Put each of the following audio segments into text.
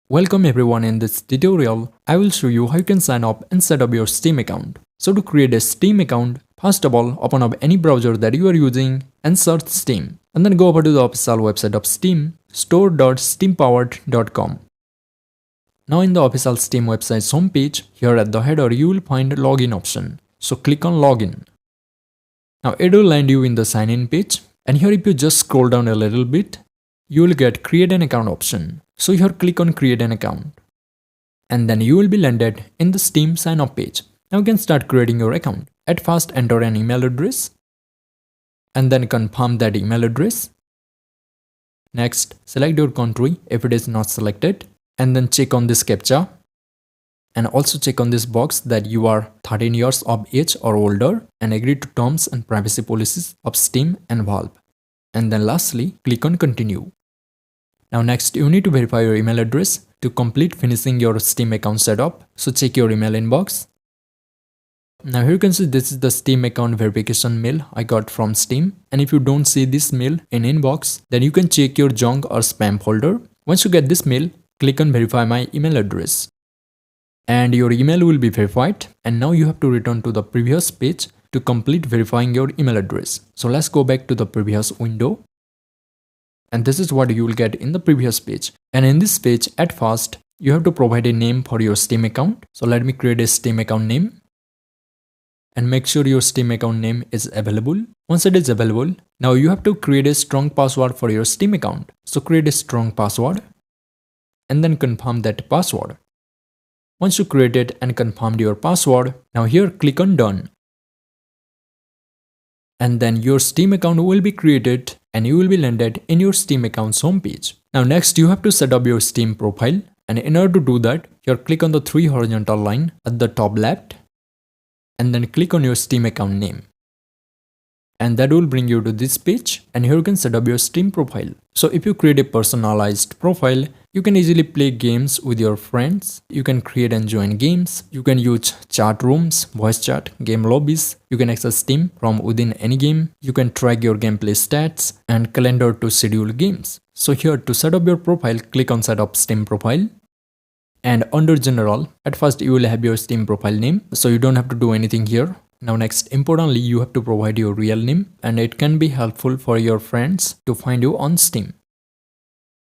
Welcome everyone. In this tutorial, I will show you how you can sign up and set up your Steam account. So to create a Steam account, first of all, open up any browser that you are using and search Steam. And then go over to the official website of Steam, store.steampowered.com. Now in the official Steam website's homepage, here at the header you will find login option. So click on login. Now it will land you in the sign in page, and here if you just scroll down a little bit, you will get create an account option. So here click on create an account, and then you will be landed in the Steam sign up page. Now you can start creating your account. At first enter an email address and then confirm that email address. Next select your country if it is not selected, and then check on this captcha, and also check on this box that you are 13 years of age or older and agree to terms and privacy policies of Steam and Valve. And then lastly click on continue. Now next you need to verify your email address to complete finishing your Steam account setup. So check your email inbox. Now here you can see this is the Steam account verification mail I got from Steam, and if you don't see this mail in inbox, then you can check your junk or spam folder. Once you get this mail, click on verify my email address and your email will be verified, and now you have to return to the previous page to complete verifying your email address. So let's go back to the previous window. And this is what you will get in the previous page. And in this page, at first, you have to provide a name for your Steam account. So let me create a Steam account name. And make sure your Steam account name is available. Once it is available, now you have to create a strong password for your Steam account. So create a strong password and then confirm that password. Once you created and confirmed your password, now here click on done. And then your Steam account will be created and you will be landed in your Steam account's homepage. Now next you have to set up your Steam profile, and in order to do that, here click on the 3 horizontal line at the top left and then click on your Steam account name. And that will bring you to this page, and here you can set up your Steam profile. So if you create a personalized profile, you can easily play games with your friends. You can create and join games. You can use chat rooms, voice chat, game lobbies. You can access Steam from within any game. You can track your gameplay stats and calendar to schedule games. So here to set up your profile, click on set up Steam profile. And under general, at first you will have your Steam profile name. So you don't have to do anything here. Now next, importantly, you have to provide your real name, and it can be helpful for your friends to find you on Steam.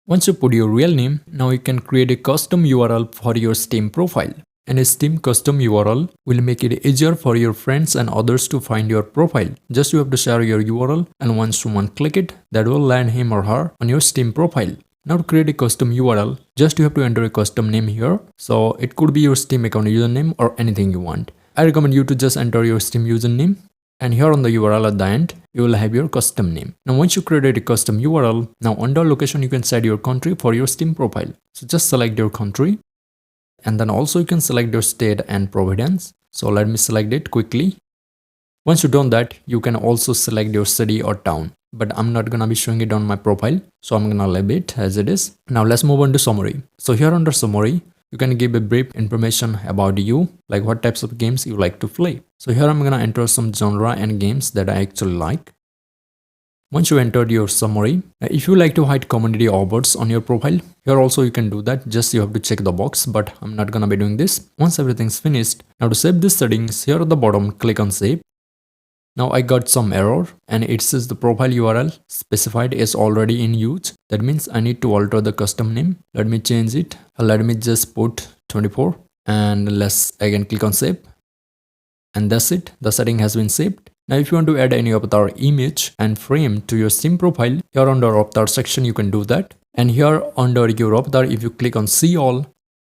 Once you put your real name, now you can create a custom URL for your Steam profile. And a Steam custom URL will make it easier for your friends and others to find your profile. Just you have to share your URL, and once someone click it, that will land him or her on your Steam profile. Now to create a custom URL, just you have to enter a custom name here. So it could be your Steam account username or anything you want. I recommend you to just enter your Steam username, and here on the URL at the end, you will have your custom name. Now once you created a custom URL, now under location you can set your country for your Steam profile. So just select your country, and then also you can select your state and province. So let me select it quickly. Once you've done that, you can also select your city or town, but I'm not gonna be showing it on my profile, so I'm gonna leave it as it is. Now let's move on to summary. So here under summary, you can give a brief information about you, like what types of games you like to play. So here I'm gonna enter some genre and games that I actually like. Once you entered your summary, if you like to hide community awards on your profile, here also you can do that. Just you have to check the box, but I'm not gonna be doing this. Once everything's finished, now to save these settings, here at the bottom, click on save. Now I got some error, and it says the profile URL specified is already in use. That means I need to alter the custom name. Let me change it. Let me just put 24, and let's again click on save. And that's it. The setting has been saved. Now if you want to add any avatar image and frame to your Steam profile, here under avatar section you can do that. And here under your avatar, if you click on see all,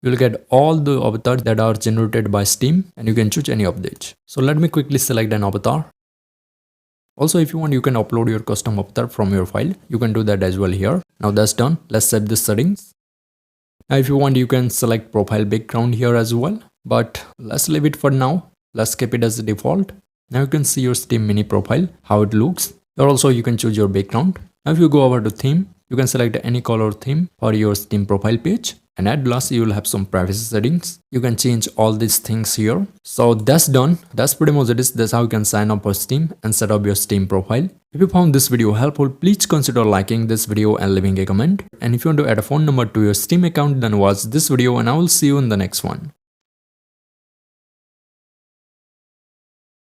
you'll get all the avatars that are generated by Steam, and you can choose any of these. So let me quickly select an avatar. Also, if you want, you can upload your custom avatar from your file. You can do that as well here. Now that's done. Let's save the settings. Now if you want, you can select profile background here as well, but let's leave it for now. Let's keep it as the default. Now you can see your Steam mini profile, how it looks. Here also you can choose your background. Now if you go over to theme, you can select any color theme for your Steam profile page. And at last, you will have some privacy settings. You can change all these things here. So that's done. That's pretty much it is. That's how you can sign up for Steam and set up your Steam profile. If you found this video helpful, please consider liking this video and leaving a comment. And if you want to add a phone number to your Steam account, then watch this video and I will see you in the next one.